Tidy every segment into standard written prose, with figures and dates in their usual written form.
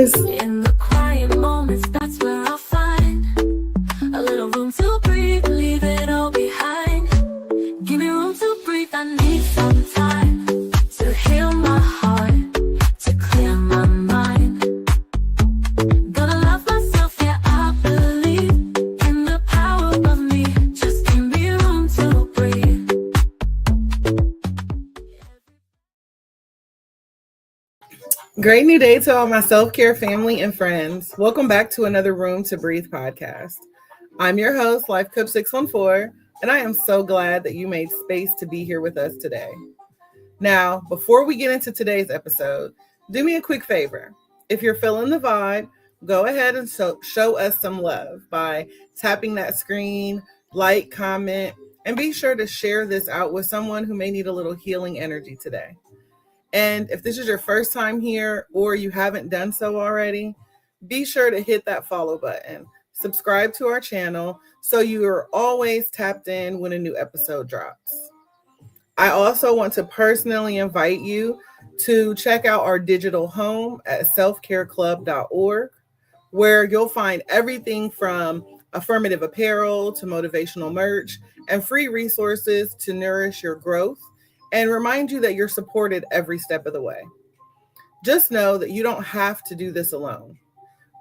guys. In the quiet moments, that's where I'll find a little room to breathe, leave it all behind. Give me room to breathe, I need some time to heal my heart, to clear my mind. Gonna love myself, yeah, I believe in the power of me. Just give me room to breathe. Great new day to all my self-care family and friends. Welcome back to another Room to Breathe podcast. I'm your host, Life Coach 614, and I am so glad that you made space to be here with us today. Now, before we get into today's episode, do me a quick favor. If you're feeling the vibe, go ahead and show us some love by tapping that screen, like, comment, and be sure to share this out with someone who may need a little healing energy today. And if this is your first time here or you haven't done so already, be sure to hit that follow button. Subscribe to our channel so you are always tapped in when a new episode drops. I also want to personally invite you to check out our digital home at selfcareclub.org, where you'll find everything from affirmative apparel to motivational merch and free resources to nourish your growth and remind you that you're supported every step of the way. Just know that you don't have to do this alone.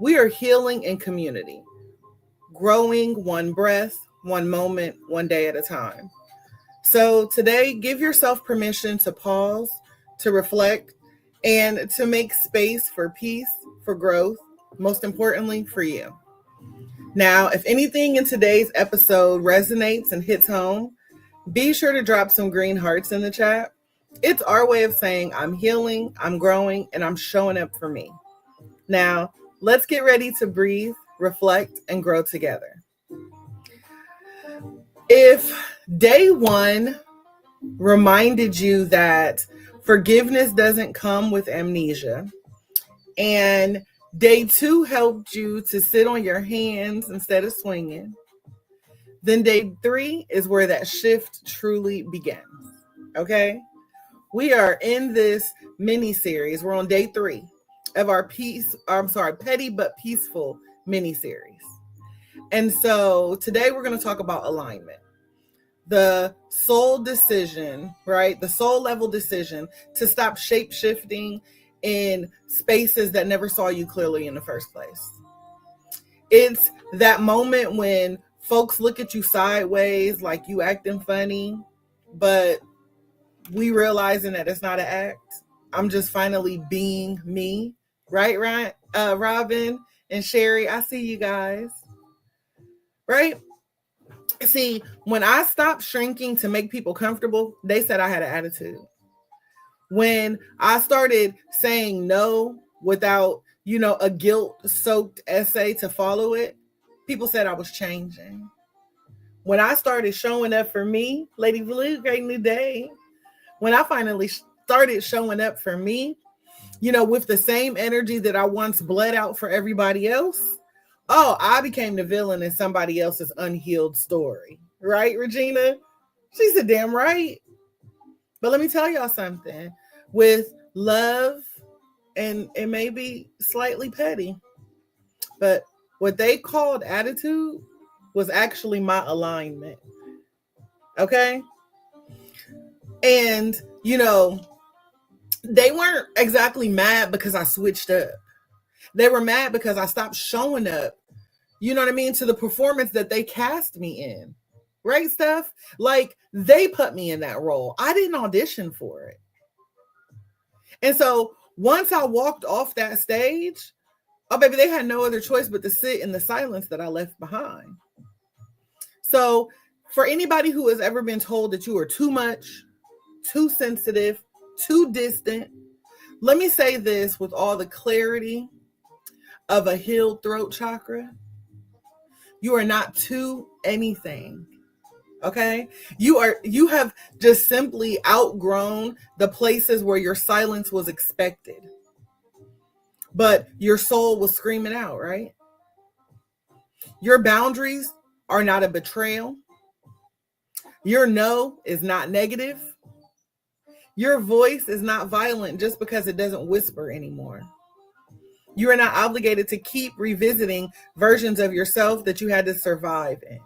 We are healing in community, growing one breath, one moment, one day at a time. So today, give yourself permission to pause, to reflect, and to make space for peace, for growth, most importantly, for you. Now, if anything in today's episode resonates and hits home, be sure to drop some green hearts in the chat. It's our way of saying I'm healing, I'm growing, and I'm showing up for me. Now, let's get ready to breathe, reflect, and grow together. If day one reminded you that forgiveness doesn't come with amnesia, and day two helped you to sit on your hands instead of swinging, then day three is where that shift truly begins. Okay? We are in this mini series. We're on day three of our petty but peaceful mini series. And so today we're going to talk about alignment. The soul decision, right? The soul level decision to stop shape shifting in spaces that never saw you clearly in the first place. It's that moment when folks look at you sideways like you acting funny, but we realizing that it's not an act. I'm just finally being me. Right, Robin and Sherry, I see you guys. Right? See, when I stopped shrinking to make people comfortable, they said I had an attitude. When I started saying no without, a guilt-soaked essay to follow it, people said I was changing. When I started showing up for me, Lady Blue, great new day. When I finally started showing up for me, with the same energy that I once bled out for everybody else, I became the villain in somebody else's unhealed story. Right, Regina? She said, damn right. But let me tell y'all something. With love, and it may be slightly petty, but what they called attitude was actually my alignment. Okay? And, they weren't exactly mad because I switched up. They were mad because I stopped showing up, to the performance that they cast me in. Right, Steph? Like, they put me in that role. I didn't audition for it. And so once I walked off that stage, baby, they had no other choice but to sit in the silence that I left behind. So for anybody who has ever been told that you are too much, too sensitive, too distant, let me say this with all the clarity of a healed throat chakra. You are not too anything. Okay? You have just simply outgrown the places where your silence was expected. But your soul was screaming out, right? Your boundaries are not a betrayal. Your no is not negative. Your voice is not violent just because it doesn't whisper anymore. You are not obligated to keep revisiting versions of yourself that you had to survive in.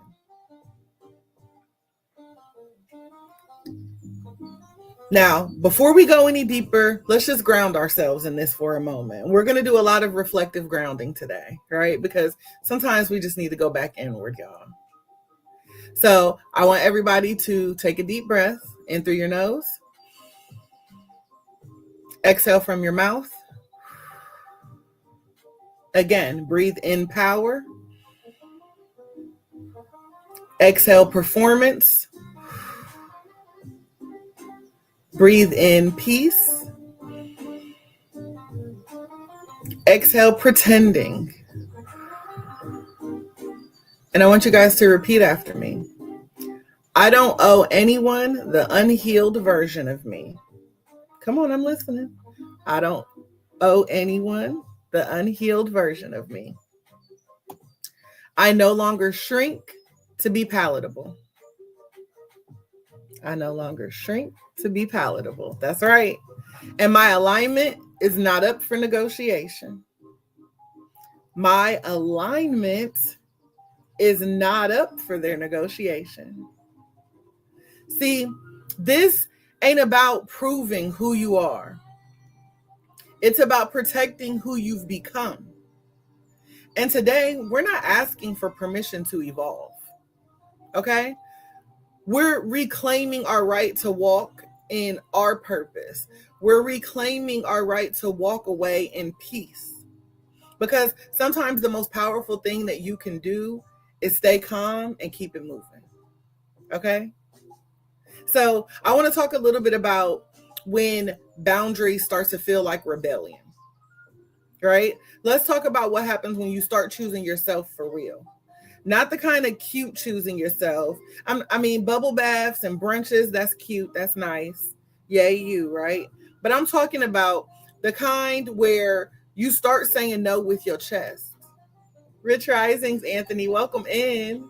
Now, before we go any deeper, let's just ground ourselves in this for a moment. We're going to do a lot of reflective grounding today, right? Because sometimes we just need to go back inward, y'all. So I want everybody to take a deep breath in through your nose. Exhale from your mouth. Again, breathe in power. Exhale performance. Breathe in peace. Exhale pretending. And I want you guys to repeat after me. I don't owe anyone the unhealed version of me. Come on, I'm listening. I don't owe anyone the unhealed version of me. I no longer shrink to be palatable. I no longer shrink to be palatable. That's right. And my alignment is not up for negotiation. My alignment is not up for their negotiation. See, this ain't about proving who you are. It's about protecting who you've become. And today, we're not asking for permission to evolve. Okay? We're reclaiming our right to walk in our purpose. We're reclaiming our right to walk away in peace. Because sometimes the most powerful thing that you can do is stay calm and keep it moving. Okay? So I want to talk a little bit about when boundaries start to feel like rebellion. Right? Let's talk about what happens when you start choosing yourself for real. Not the kind of cute choosing yourself. I mean, bubble baths and brunches, that's cute. That's nice. Yay, you, right? But I'm talking about the kind where you start saying no with your chest. Rich Risings, Anthony, welcome in.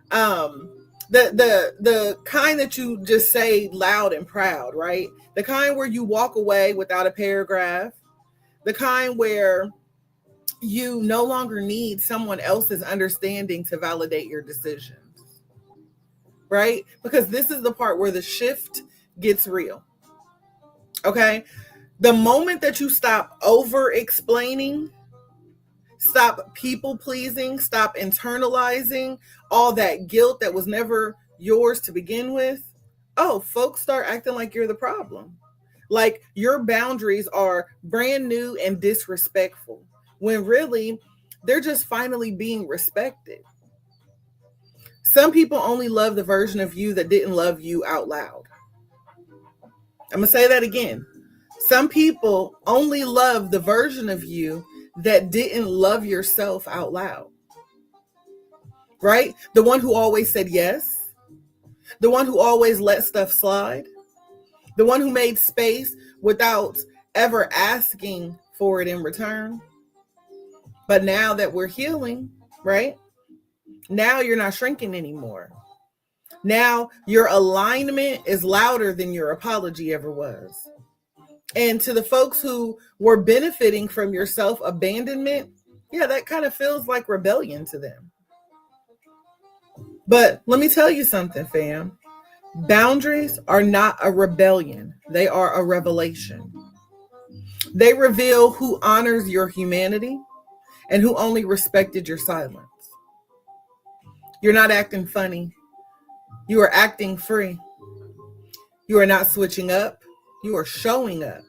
The kind that you just say loud and proud, right? The kind where you walk away without a paragraph. The kind where you no longer need someone else's understanding to validate your decisions, right? Because this is the part where the shift gets real. Okay? The moment that you stop over explaining, stop people pleasing, stop internalizing all that guilt that was never yours to begin with, folks start acting like you're the problem. Like your boundaries are brand new and disrespectful, when really they're just finally being respected. Some people only love the version of you that didn't love you out loud. I'm going to say that again. Some people only love the version of you that didn't love yourself out loud. Right? The one who always said yes. The one who always let stuff slide. The one who made space without ever asking for it in return. But now that we're healing, right? Now you're not shrinking anymore. Now your alignment is louder than your apology ever was. And to the folks who were benefiting from your self-abandonment, yeah, that kind of feels like rebellion to them. But let me tell you something, fam. Boundaries are not a rebellion. They are a revelation. They reveal who honors your humanity and who only respected your silence. You're not acting funny. You are acting free. You are not switching up. You are showing up.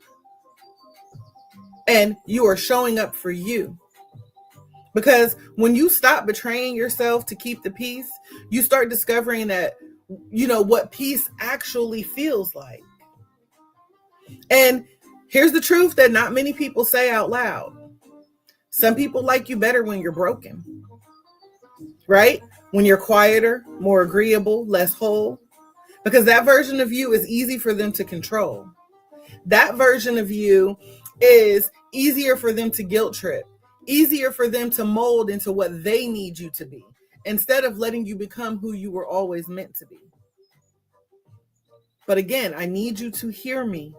And you are showing up for you. Because when you stop betraying yourself to keep the peace, you start discovering that, what peace actually feels like. And here's the truth that not many people say out loud. Some people like you better when you're broken, right? When you're quieter, more agreeable, less whole, because that version of you is easy for them to control. That version of you is easier for them to guilt trip, easier for them to mold into what they need you to be, instead of letting you become who you were always meant to be. But again, I need you to hear me.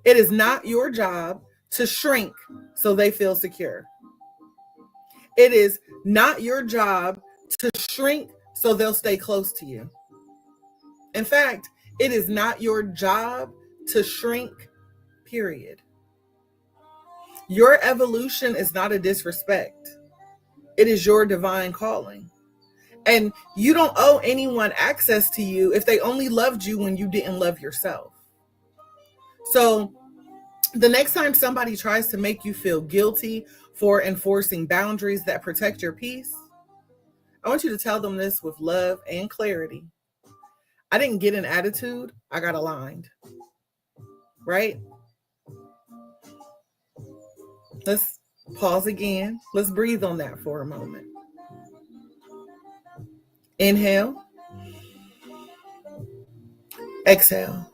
It is not your job to shrink so they feel secure. It is not your job to shrink so they'll stay close to you. In fact, it is not your job to shrink, period. Your evolution is not a disrespect. It is your divine calling. And you don't owe anyone access to you if they only loved you when you didn't love yourself. So the next time somebody tries to make you feel guilty for enforcing boundaries that protect your peace, I want you to tell them this with love and clarity. I didn't get an attitude, I got aligned. Right? Let's pause again. Let's breathe on that for a moment. Inhale. Exhale.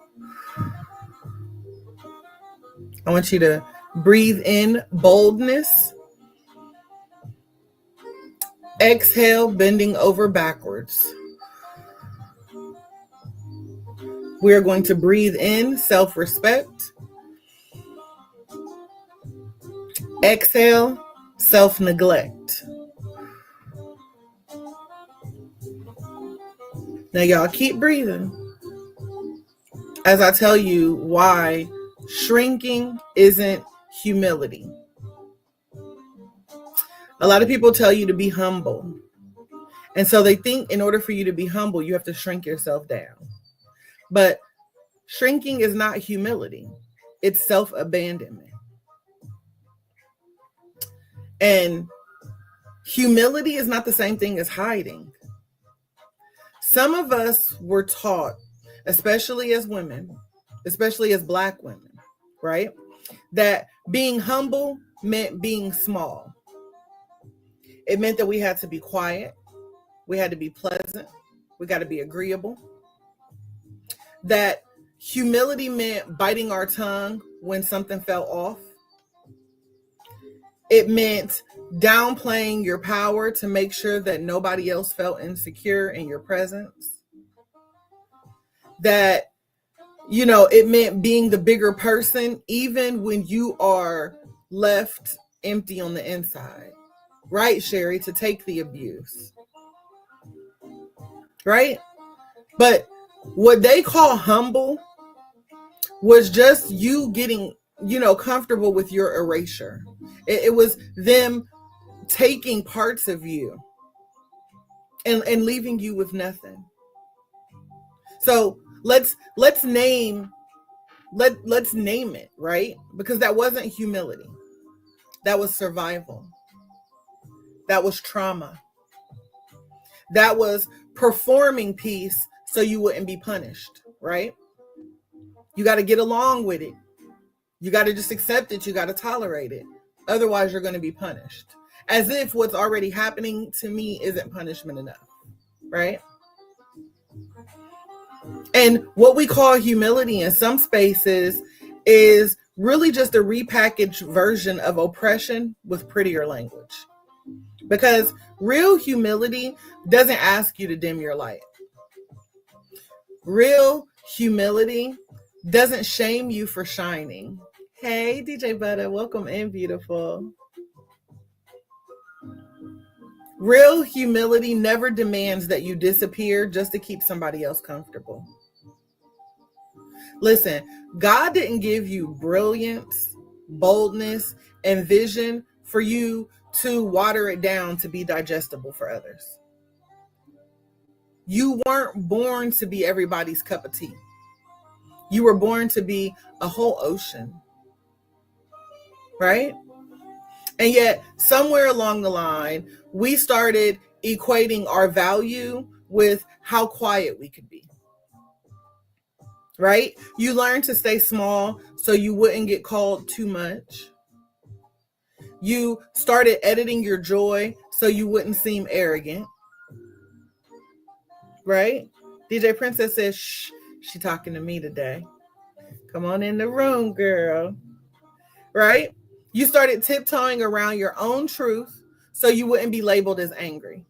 I want you to breathe in boldness. Exhale, bending over backwards. We are going to breathe in self-respect. Exhale, self-neglect. Now, y'all keep breathing as I tell you why shrinking isn't humility. A lot of people tell you to be humble. And so they think in order for you to be humble, you have to shrink yourself down. But shrinking is not humility. It's self-abandonment. And humility is not the same thing as hiding. Some of us were taught, especially as women, especially as Black women, right? That being humble meant being small. It meant that we had to be quiet. We had to be pleasant. We got to be agreeable. That humility meant biting our tongue when something fell off. It meant downplaying your power to make sure that nobody else felt insecure in your presence. That, it meant being the bigger person even when you are left empty on the inside. Right, Sherry, to take the abuse. Right? But what they call humble was just you getting, comfortable with your erasure. It was them taking parts of you and leaving you with nothing. So let's name it, right? Because that wasn't humility. That was survival. That was trauma. That was performing peace so you wouldn't be punished, right? You got to get along with it. You got to just accept it. You got to tolerate it. Otherwise, you're going to be punished. As if what's already happening to me isn't punishment enough, right? And what we call humility in some spaces is really just a repackaged version of oppression with prettier language. Because real humility doesn't ask you to dim your light. Real humility doesn't shame you for shining. Hey, DJ Butter, welcome in, beautiful. Real humility never demands that you disappear just to keep somebody else comfortable. Listen, God didn't give you brilliance, boldness, and vision for you to water it down to be digestible for others. You weren't born to be everybody's cup of tea. You were born to be a whole ocean, right? And yet, somewhere along the line, we started equating our value with how quiet we could be, right? You learned to stay small so you wouldn't get called too much. You started editing your joy so you wouldn't seem arrogant, right? DJ Princess says, shh, she talking to me today. Come on in the room, girl, right? You started tiptoeing around your own truth so you wouldn't be labeled as angry.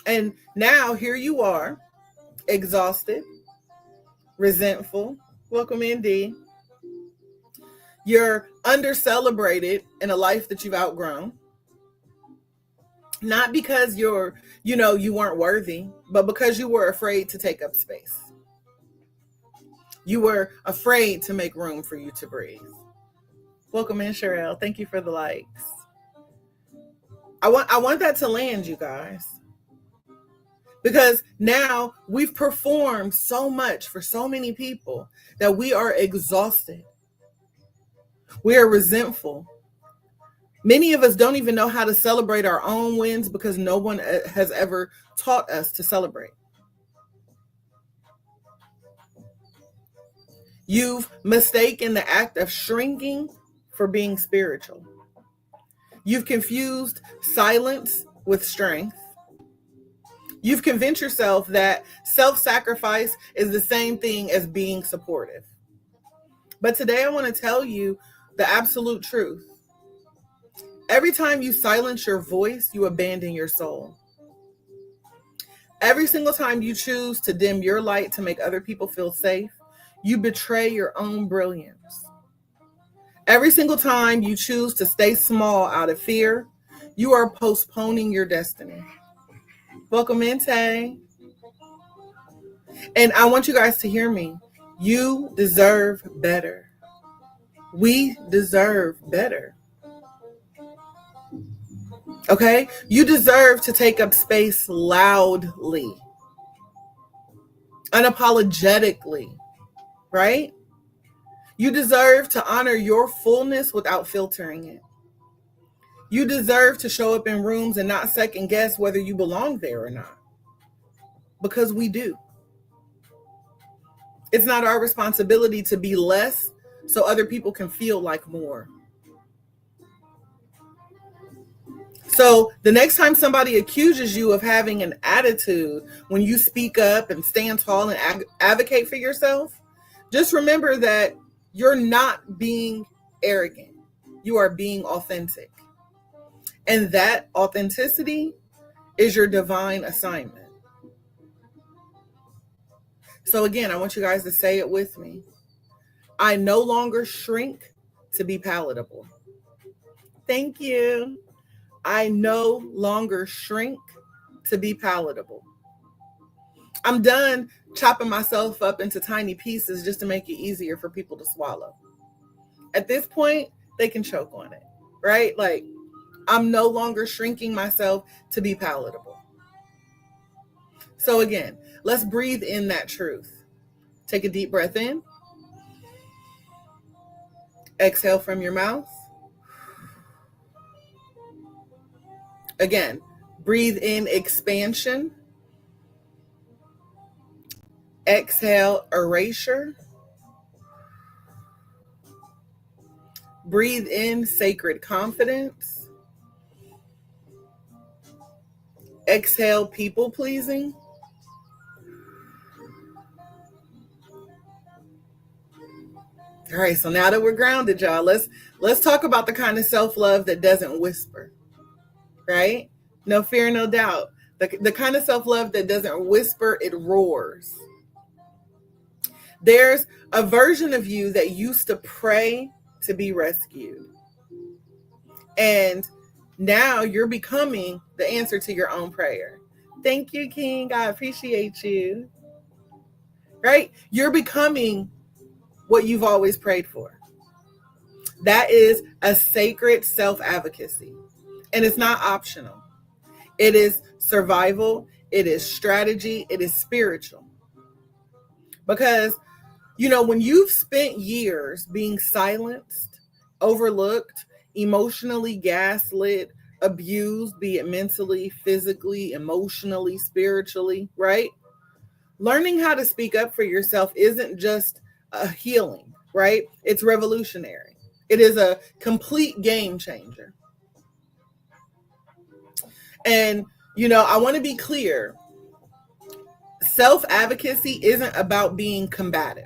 And now here you are, exhausted, resentful. Welcome in, D. You're under-celebrated in a life that you've outgrown. Not because you weren't worthy, but because you were afraid to take up space. You were afraid to make room for you to breathe. Welcome in, Sherelle. Thank you for the likes. I want that to land, you guys. Because now we've performed so much for so many people that we are exhausted. We are resentful. Many of us don't even know how to celebrate our own wins because no one has ever taught us to celebrate. You've mistaken the act of shrinking for being spiritual. You've confused silence with strength. You've convinced yourself that self-sacrifice is the same thing as being supportive. But today I want to tell you the absolute truth. Every time you silence your voice, you abandon your soul. Every single time you choose to dim your light to make other people feel safe, you betray your own brilliance. Every single time you choose to stay small out of fear, you are postponing your destiny. Welcome in, Tay. And I want you guys to hear me. You deserve better. We deserve better. Okay? You deserve to take up space loudly, unapologetically, right? You deserve to honor your fullness without filtering it. You deserve to show up in rooms and not second guess whether you belong there or not. Because we do. It's not our responsibility to be less so other people can feel like more. So the next time somebody accuses you of having an attitude when you speak up and stand tall and advocate for yourself, just remember that you're not being arrogant. You are being authentic. And that authenticity is your divine assignment. So again, I want you guys to say it with me. I no longer shrink to be palatable. Thank you. I no longer shrink to be palatable. I'm done chopping myself up into tiny pieces just to make it easier for people to swallow. At this point, they can choke on it, right? Like, I'm no longer shrinking myself to be palatable. So again, let's breathe in that truth. Take a deep breath in. Exhale from your mouth. Again, breathe in expansion. Exhale erasure. Breathe in sacred confidence. Exhale people pleasing. All right, so now that we're grounded, y'all, let's talk about the kind of self-love that doesn't whisper, right? No fear, no doubt. The kind of self-love that doesn't whisper, it roars. There's a version of you that used to pray to be rescued. And now you're becoming the answer to your own prayer. Thank you, King. I appreciate you. Right? You're becoming what you've always prayed for. That is a sacred self-advocacy. And it's not optional. It is survival. It is strategy. It is spiritual. Because, when you've spent years being silenced, overlooked, emotionally gaslit, abused, be it mentally, physically, emotionally, spiritually, right? Learning how to speak up for yourself isn't just a healing, right? It's revolutionary. It is a complete game changer. And, I want to be clear. Self-advocacy isn't about being combative.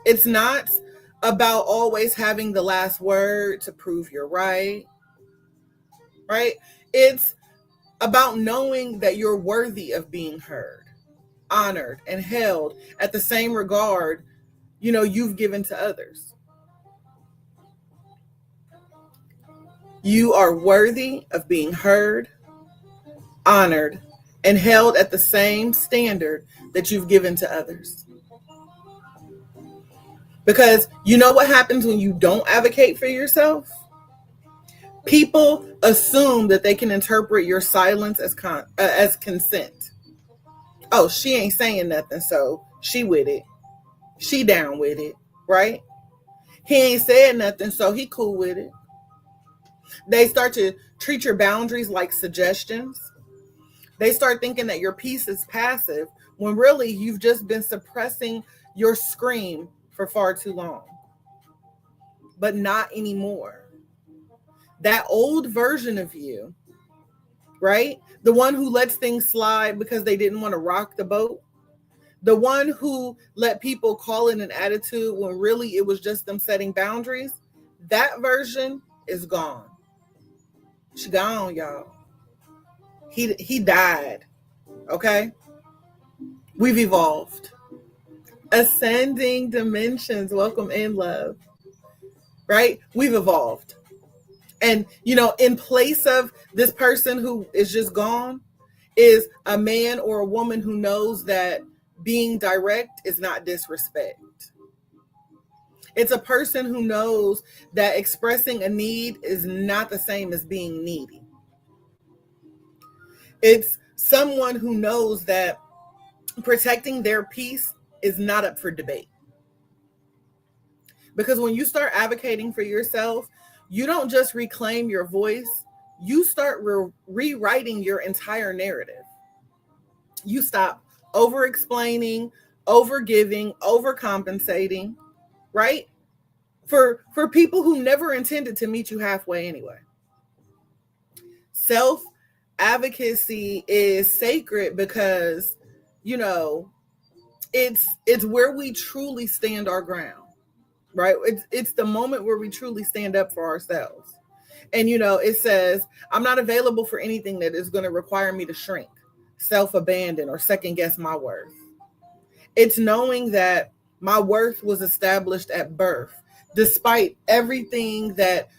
It's not about always having the last word to prove you're right? It's about knowing that you're worthy of being heard, honored, and held at the same regard, you've given to others. You are worthy of being heard, honored, and held at the same standard that you've given to others. Because you know what happens when you don't advocate for yourself? People assume that they can interpret your silence as consent. Oh, she ain't saying nothing, so she with it. She down with it, right? He ain't said nothing, so he cool with it. They start to treat your boundaries like suggestions. They start thinking that your peace is passive when really you've just been suppressing your scream for far too long. But not anymore. That old version of you, right? The one who lets things slide because they didn't want to rock the boat. The one who let people call it an attitude when really it was just them setting boundaries. That version is gone. She gone, y'all. He died. Okay? We've evolved. Ascending dimensions. Welcome in, love. Right? We've evolved. And, in place of this person who is just gone is a man or a woman who knows that being direct is not disrespect. It's a person who knows that expressing a need is not the same as being needy. It's someone who knows that protecting their peace is not up for debate. Because when you start advocating for yourself, you don't just reclaim your voice, you start rewriting your entire narrative. You stop over-explaining, over-giving, overcompensating, right? For people who never intended to meet you halfway anyway. Self-advocacy is sacred because, it's where we truly stand our ground, right? It's the moment where we truly stand up for ourselves. And, it says, I'm not available for anything that is going to require me to shrink, self-abandon, or second guess my worth. It's knowing that my worth was established at birth, despite everything that,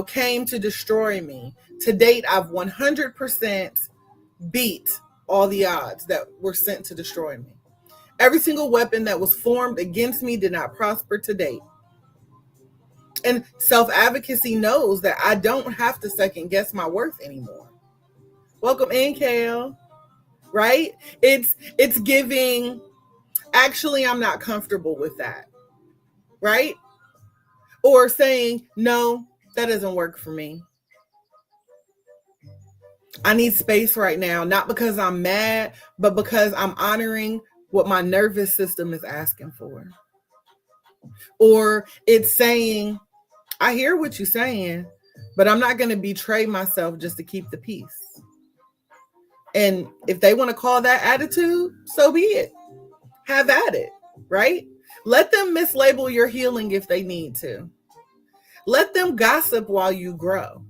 came to destroy me. To date, I've 100% beat all the odds that were sent to destroy me. Every single weapon that was formed against me did not prosper to date. And self-advocacy knows that I don't have to second guess my worth anymore. Welcome in, Kale. Right? It's giving, actually, I'm not comfortable with that. Right? Or saying, no, that doesn't work for me. I need space right now, not because I'm mad, but because I'm honoring what my nervous system is asking for. Or it's saying, I hear what you're saying, but I'm not going to betray myself just to keep the peace. And if they want to call that attitude, so be it. Have at it, right? Let them mislabel your healing if they need to. Let them gossip while you grow.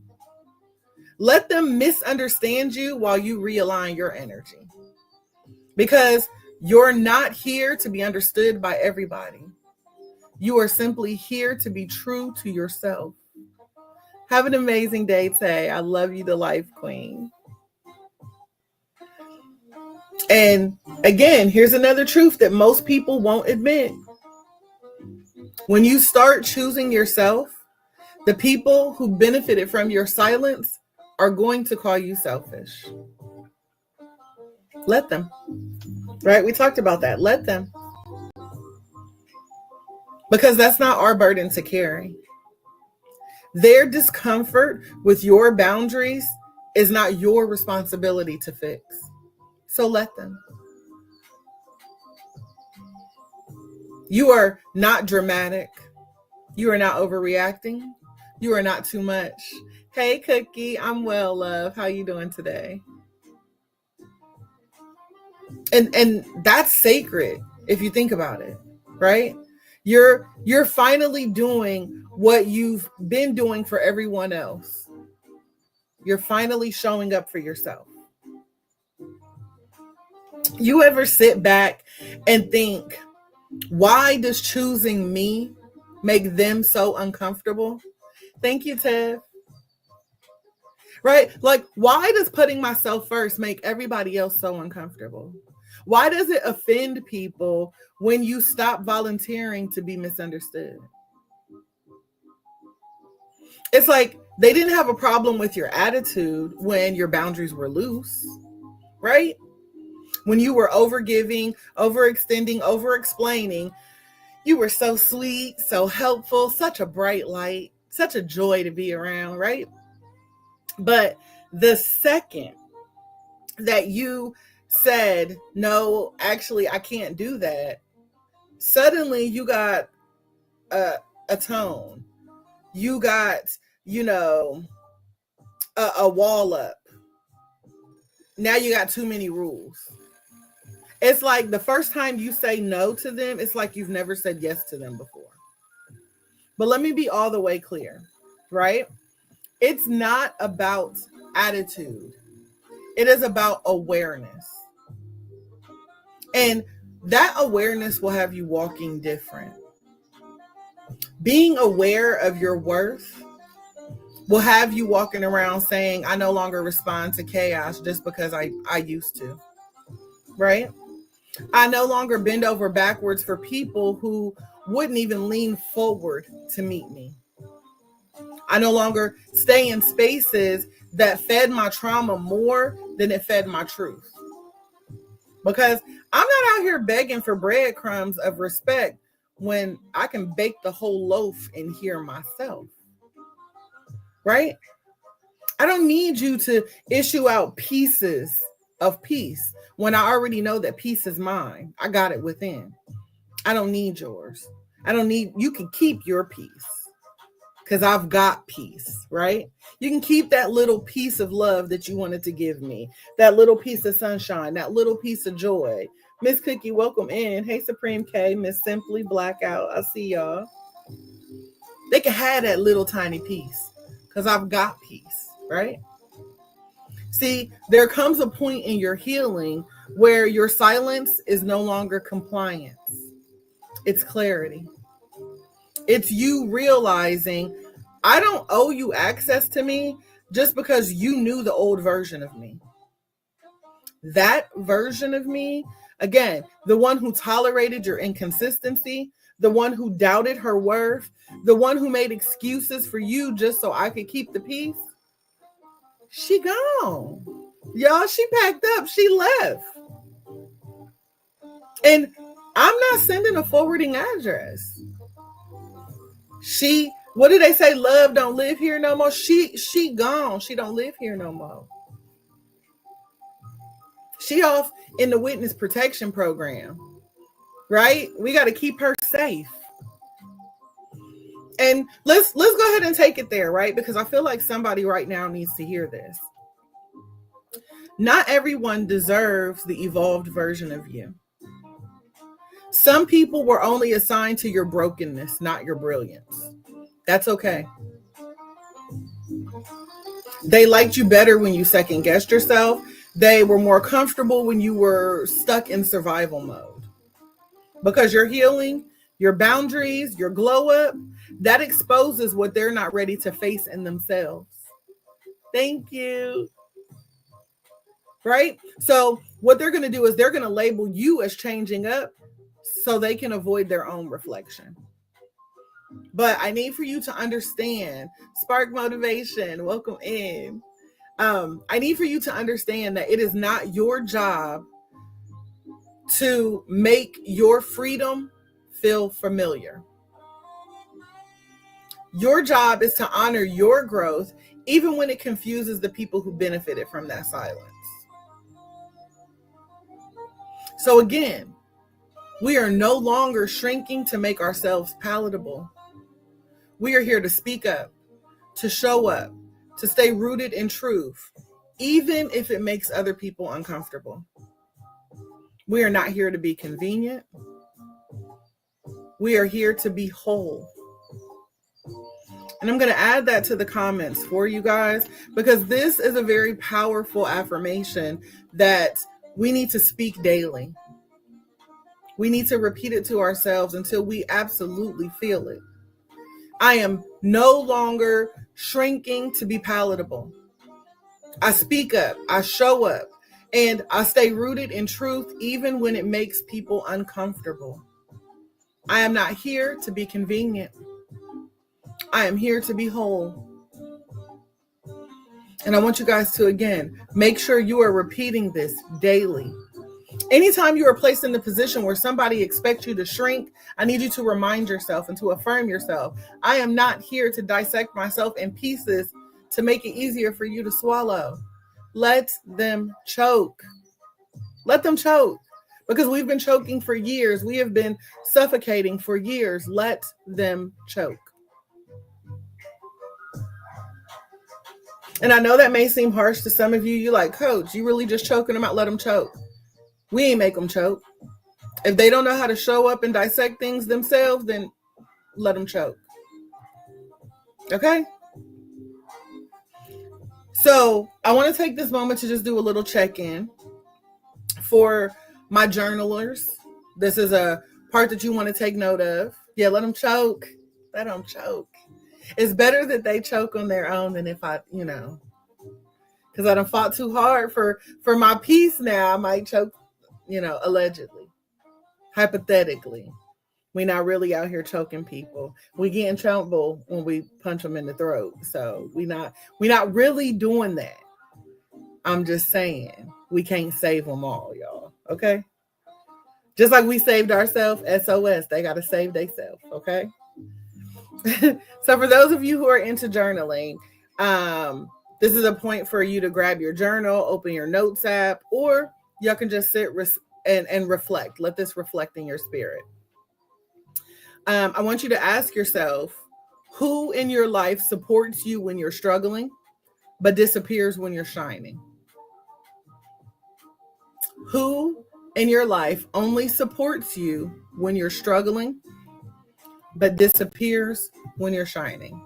Let them misunderstand you while you realign your energy. Because you're not here to be understood by everybody. You are simply here to be true to yourself. Have an amazing day, Tay. I love you, the life queen. And again, here's another truth that most people won't admit. When you start choosing yourself, the people who benefited from your silence are going to call you selfish. Let them. Right? We talked about that. Let them. Because that's not our burden to carry. Their discomfort with your boundaries is not your responsibility to fix. So let them. You are not dramatic. You are not overreacting. You are not too much. Hey, Cookie, I'm well, love. How you doing today? And that's sacred if you think about it, right? You're finally doing what you've been doing for everyone else. You're finally showing up for yourself. You ever sit back and think, why does choosing me make them so uncomfortable? Thank you, Tev. right? Like, why does putting myself first make everybody else so uncomfortable? Why does it offend people when you stop volunteering to be misunderstood? It's like they didn't have a problem with your attitude when your boundaries were loose, right? When you were overgiving, overextending, overexplaining, you were so sweet, so helpful, such a bright light, such a joy to be around, right? But the second that you said, no, actually, I can't do that, suddenly you got a tone. You got, a wall up. Now you got too many rules. It's like the first time you say no to them, it's like you've never said yes to them before. But let me be all the way clear, right? It's not about attitude. It is about awareness. And that awareness will have you walking different. Being aware of your worth will have you walking around saying, I no longer respond to chaos just because I used to, right? I no longer bend over backwards for people who wouldn't even lean forward to meet me. I no longer stay in spaces that fed my trauma more than it fed my truth. Because I'm not out here begging for breadcrumbs of respect when I can bake the whole loaf in here myself. Right? I don't need you to issue out pieces of peace when I already know that peace is mine. I got it within. I don't need yours. You can keep your peace because I've got peace, right? You can keep that little piece of love that you wanted to give me, that little piece of sunshine, that little piece of joy. Miss Cookie, welcome in. Hey, Supreme K, Miss Simply Blackout. I see y'all. They can have that little tiny piece because I've got peace, right? See, there comes a point in your healing where your silence is no longer compliance. It's clarity. It's you realizing I don't owe you access to me just because you knew the old version of me. That version of me, again, the one who tolerated your inconsistency, the one who doubted her worth, the one who made excuses for you just so I could keep the peace, she gone. Y'all, she packed up. She left. And I'm not sending a forwarding address. What do they say? Love don't live here no more. She gone. She don't live here no more. She off in the witness protection program, right? We got to keep her safe. And let's go ahead and take it there, right? Because I feel like somebody right now needs to hear this. Not everyone deserves the evolved version of you. Some people were only assigned to your brokenness, not your brilliance. That's okay. They liked you better when you second guessed yourself. They were more comfortable when you were stuck in survival mode. Because your healing, your boundaries, your glow up, that exposes what they're not ready to face in themselves. Thank you. Right? So what they're going to do is they're going to label you as changing up so they can avoid their own reflection. But I need for you to understand, Spark Motivation, welcome in. I need for you to understand that it is not your job to make your freedom feel familiar. Your job is to honor your growth, even when it confuses the people who benefited from that silence. So again, we are no longer shrinking to make ourselves palatable. We are here to speak up, to show up, to stay rooted in truth, even if it makes other people uncomfortable. We are not here to be convenient. We are here to be whole. And I'm going to add that to the comments for you guys, because this is a very powerful affirmation that we need to speak daily. We need to repeat it to ourselves until we absolutely feel it. I am no longer shrinking to be palatable. I speak up, I show up, and I stay rooted in truth even when it makes people uncomfortable. I am not here to be convenient. I am here to be whole. And I want you guys to, again, make sure you are repeating this daily. Anytime you are placed in the position where somebody expects you to shrink, I need you to remind yourself and to affirm yourself. I am not here to dissect myself in pieces to make it easier for you to swallow. Let them choke. Let them choke. Because we've been choking for years. We have been suffocating for years. Let them choke. And I know that may seem harsh to some of you. You're like, Coach, you really just choking them out? Let them choke. We ain't make them choke. If they don't know how to show up and dissect things themselves, then let them choke. Okay? So I want to take this moment to just do a little check-in for my journalers. This is a part that you want to take note of. Yeah, let them choke. Let them choke. It's better that they choke on their own than if I, because I done fought too hard for my peace now. I might choke, allegedly, hypothetically. We're not really out here choking people. We get in trouble when we punch them in the throat. So we're not really doing that. I'm just saying we can't save them all, y'all. Okay? Just like we saved ourselves, SOS, they got to save themselves. Okay? So for those of you who are into journaling, this is a point for you to grab your journal, open your notes app, or y'all can just sit and reflect. Let this reflect in your spirit. I want you to ask yourself, who in your life supports you when you're struggling, but disappears when you're shining? Who in your life only supports you when you're struggling, but disappears when you're shining?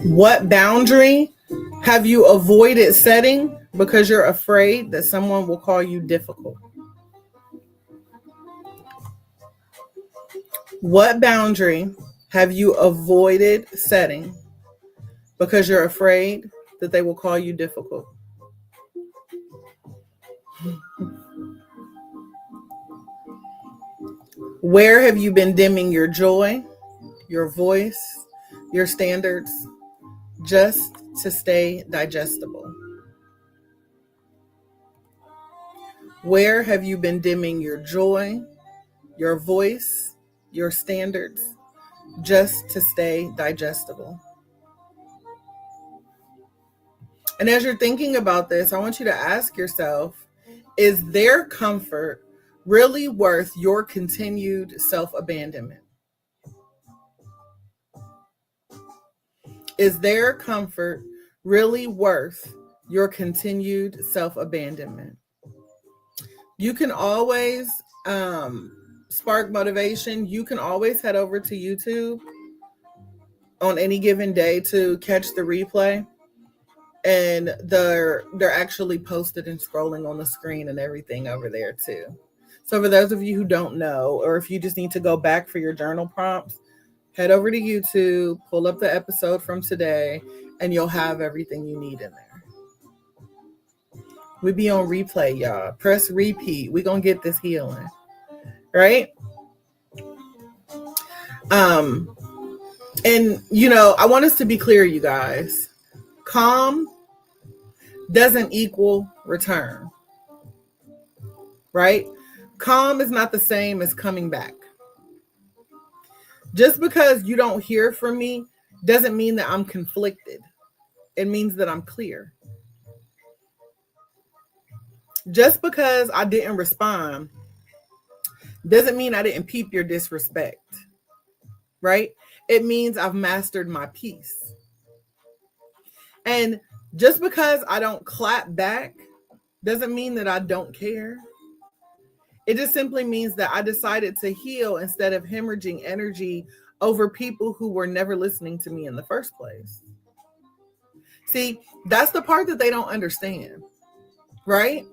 What boundary have you avoided setting because you're afraid that someone will call you difficult? What boundary have you avoided setting because you're afraid that they will call you difficult? Where have you been dimming your joy, your voice, your standards, just to stay digestible? Where have you been dimming your joy, your voice, your standards, just to stay digestible? And as you're thinking about this, I want you to ask yourself, is their comfort really worth your continued self-abandonment? Is their comfort really worth your continued self-abandonment? You can always spark motivation. You can always head over to YouTube on any given day to catch the replay. And they're actually posted and scrolling on the screen and everything over there too. So for those of you who don't know, or if you just need to go back for your journal prompts, head over to YouTube, pull up the episode from today, and you'll have everything you need in there. We be on replay, y'all. Press repeat. We're going to get this healing. Right? And, I want us to be clear, you guys. Calm doesn't equal return. Right? Calm is not the same as coming back. Just because you don't hear from me doesn't mean that I'm conflicted. It means that I'm clear. Just because I didn't respond doesn't mean I didn't peep your disrespect. Right? It means I've mastered my peace. And just because I don't clap back doesn't mean that I don't care. It just simply means that I decided to heal instead of hemorrhaging energy over people who were never listening to me in the first place. See, that's the part that they don't understand, right?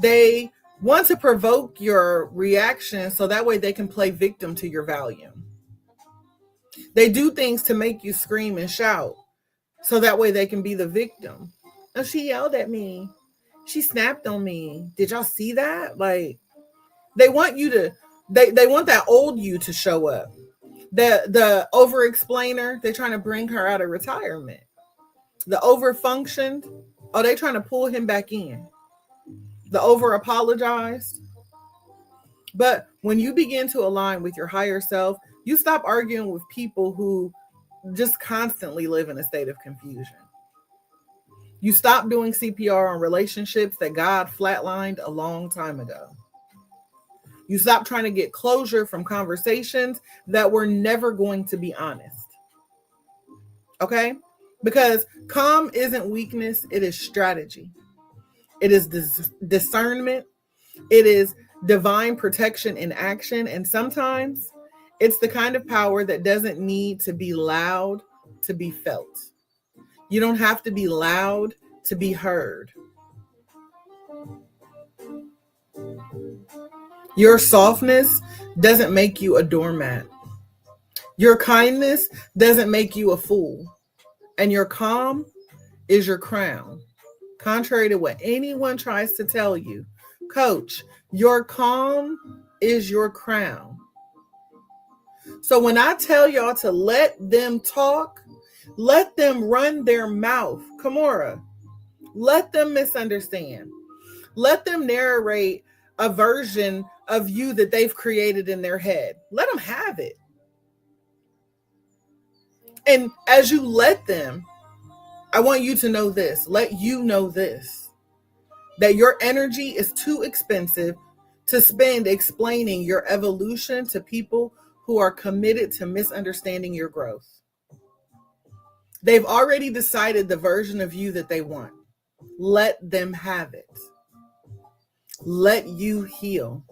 They want to provoke your reaction so that way they can play victim to your value. They do things to make you scream and shout so that way they can be the victim. Oh, she yelled at me. She snapped on me. Did y'all see that? Like, they want you to, they want that old you to show up. The over explainer, they're trying to bring her out of retirement. The over functioned, oh, they trying to pull him back in. The over apologized. But when you begin to align with your higher self, you stop arguing with people who just constantly live in a state of confusion. You stop doing CPR on relationships that God flatlined a long time ago. You stop trying to get closure from conversations that were never going to be honest. Okay? Because calm isn't weakness, it is strategy. It is discernment. It is divine protection in action. And sometimes it's the kind of power that doesn't need to be loud to be felt. You don't have to be loud to be heard. Your softness doesn't make you a doormat. Your kindness doesn't make you a fool. And your calm is your crown. Contrary to what anyone tries to tell you, coach, your calm is your crown. So when I tell y'all to let them talk, let them run their mouth. Kimora, let them misunderstand. Let them narrate a version of you that they've created in their head. Let them have it. And as you let them, I want you to know this. Let you know this. That your energy is too expensive to spend explaining your evolution to people who are committed to misunderstanding your growth. They've already decided the version of you that they want. Let them have it. Let you heal.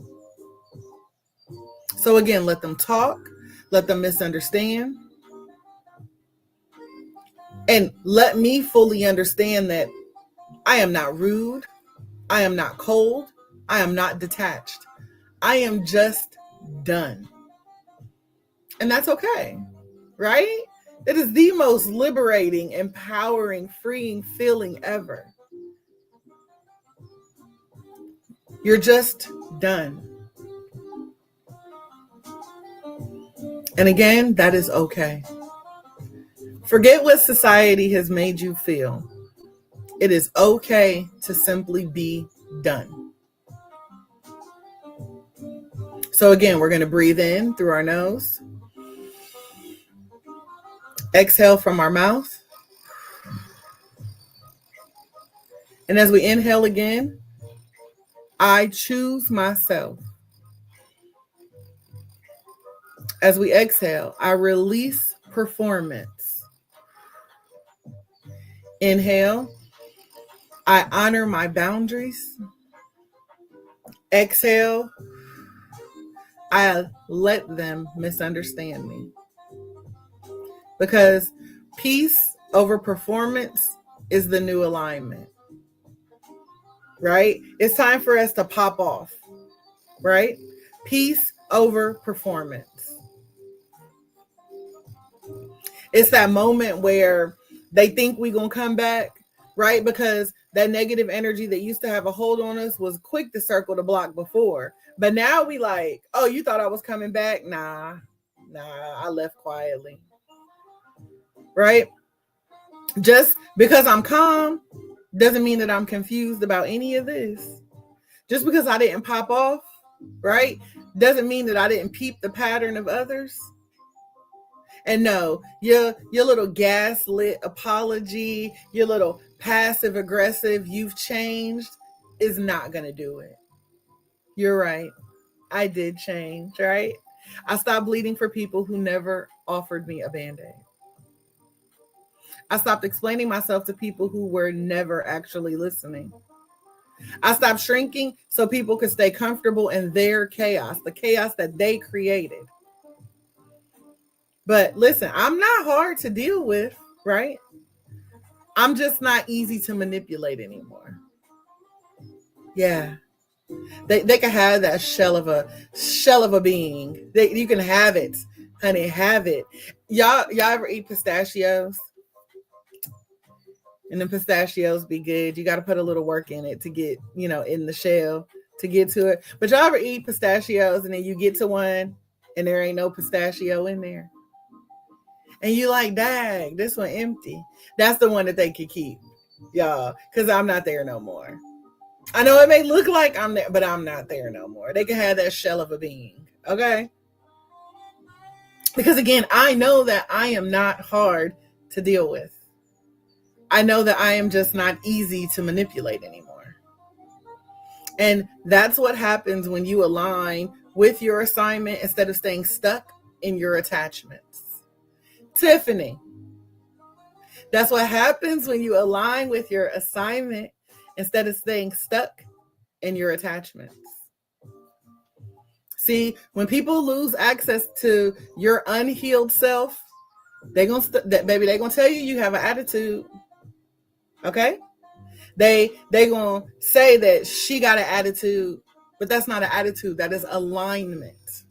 So again, let them talk. Let them misunderstand. And let me fully understand that I am not rude. I am not cold. I am not detached. I am just done. And that's okay, right? It is the most liberating, empowering, freeing feeling ever. You're just done. And again, that is okay. Forget what society has made you feel. It is okay to simply be done. So again, we're going to breathe in through our nose. Exhale from our mouth. And as we inhale again, I choose myself. As we exhale, I release performance. Inhale, I honor my boundaries. Exhale, I let them misunderstand me. Because peace over performance is the new alignment, right? It's time for us to pop off, right? Peace over performance. It's that moment where they think we're going to come back, right? Because that negative energy that used to have a hold on us was quick to circle the block before. But now we like, oh, you thought I was coming back? Nah, I left quietly. Right? Just because I'm calm doesn't mean that I'm confused about any of this. Just because I didn't pop off, right, doesn't mean that I didn't peep the pattern of others. And no, your little gaslit apology, your little passive aggressive, you've changed, is not going to do it. You're right. I did change, right? I stopped bleeding for people who never offered me a Band-Aid. I stopped explaining myself to people who were never actually listening. I stopped shrinking so people could stay comfortable in their chaos, the chaos that they created. But listen, I'm not hard to deal with, right? I'm just not easy to manipulate anymore. Yeah. They can have that shell of a being. You can have it, honey, have it. Y'all ever eat pistachios? And the pistachios be good. You got to put a little work in it to get, in the shell to get to it. But y'all ever eat pistachios and then you get to one and there ain't no pistachio in there? And you like, dang, this one empty. That's the one that they could keep, y'all, because I'm not there no more. I know it may look like I'm there, but I'm not there no more. They can have that shell of a being, okay? Because again, I know that I am not hard to deal with. I know that I am just not easy to manipulate anymore. And that's what happens when you align with your assignment instead of staying stuck in your attachments. Tiffany, that's what happens when you align with your assignment instead of staying stuck in your attachments. See, when people lose access to your unhealed self, they're gonna tell you have an attitude. Okay? They gonna say that she got an attitude, but that's not an attitude. That is alignment.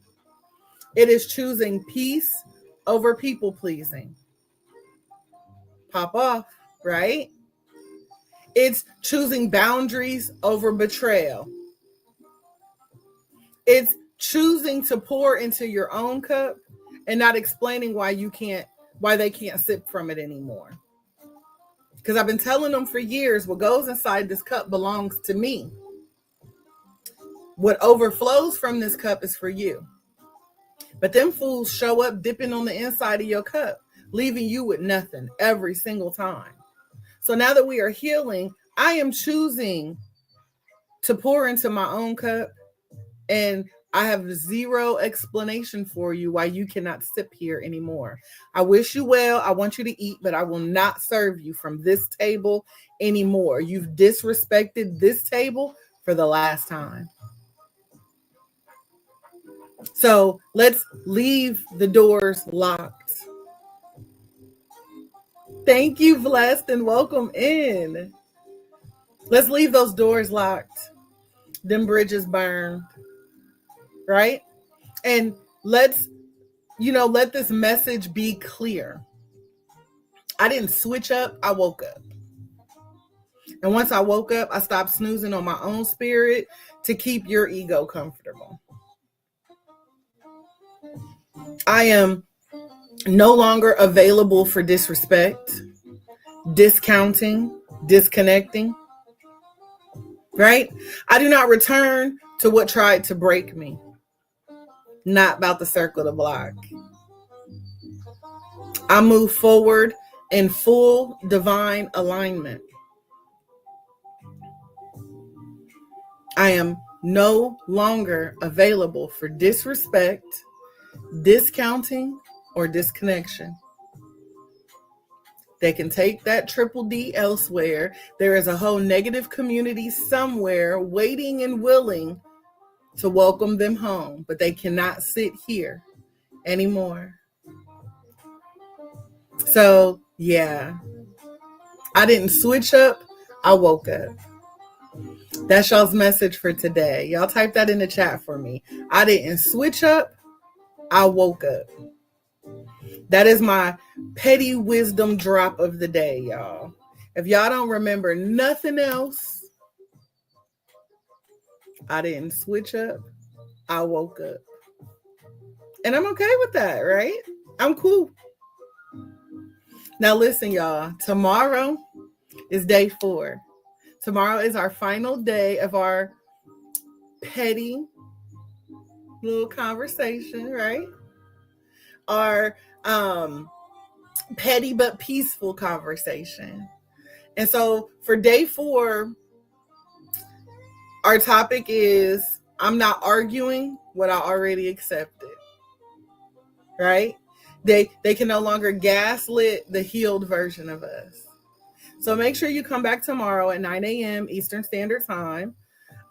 It is choosing peace over people pleasing. Pop off, right? It's choosing boundaries over betrayal. It's choosing to pour into your own cup and not explaining why they can't sip from it anymore. Because I've been telling them for years, what goes inside this cup belongs to me. What overflows from this cup is for you. But them fools show up dipping on the inside of your cup, leaving you with nothing every single time. So now that we are healing, I am choosing to pour into my own cup, and I have zero explanation for you why you cannot sip here anymore. I wish you well. I want you to eat, but I will not serve you from this table anymore. You've disrespected this table for the last time. So let's leave the doors locked. Thank you, Blessed, and welcome in. Let's leave those doors locked. Them bridges burned. Right? And let this message be clear. I didn't switch up. I woke up. And once I woke up, I stopped snoozing on my own spirit to keep your ego comfortable. I am no longer available for disrespect, discounting, disconnecting. Right? I do not return to what tried to break me. Not about to circle the block. I move forward in full divine alignment. I am no longer available for disrespect, discounting, or disconnection. They can take that triple D elsewhere. There is a whole negative community somewhere waiting and willing to welcome them home, but they cannot sit here anymore. So, yeah, I didn't switch up. I woke up. That's y'all's message for today. Y'all type that in the chat for me. I didn't switch up. I woke up. That is my petty wisdom drop of the day, y'all. If y'all don't remember nothing else, I didn't switch up. I woke up. And I'm okay with that, right? I'm cool. Now listen, y'all. Tomorrow is day 4. Tomorrow is our final day of our petty little conversation, right? Our petty but peaceful conversation. And so for day 4, our topic is I'm not arguing what I already accepted. Right? They can no longer gaslit the healed version of us. So make sure you come back tomorrow at 9 a.m. Eastern Standard Time,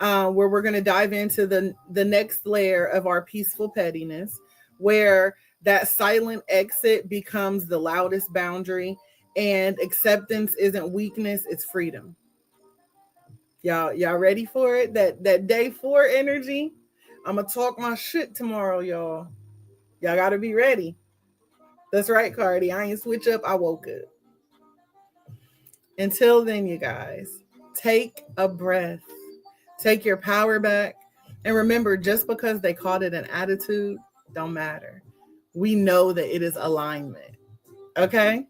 where we're going to dive into the next layer of our peaceful pettiness, where that silent exit becomes the loudest boundary, and acceptance isn't weakness, it's freedom. Y'all ready for it? That day 4 energy? I'm gonna talk my shit tomorrow, y'all. Y'all gotta be ready. That's right, Cardi. I ain't switch up. I woke up. Until then, you guys, take a breath. Take your power back. And remember, just because they called it an attitude, don't matter. We know that it is alignment. Okay?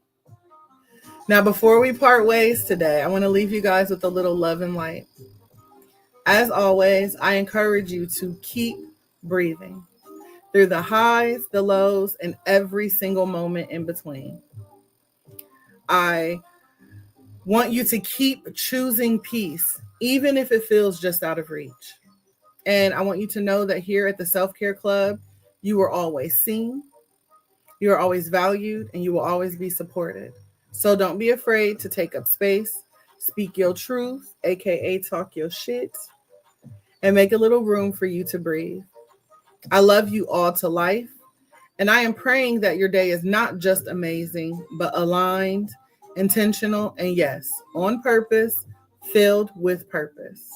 Now, before we part ways today, I want to leave you guys with a little love and light. As always, I encourage you to keep breathing through the highs, the lows, and every single moment in between. I want you to keep choosing peace, even if it feels just out of reach. And I want you to know that here at the Self-Care Club, you are always seen, you are always valued, and you will always be supported. So don't be afraid to take up space, speak your truth, aka talk your shit, and make a little room for you to breathe. I love you all to life, and I am praying that your day is not just amazing, but aligned, intentional, and yes, on purpose, filled with purpose.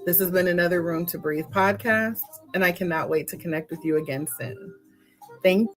This has been another Room to Breathe podcast, and I cannot wait to connect with you again soon. Thank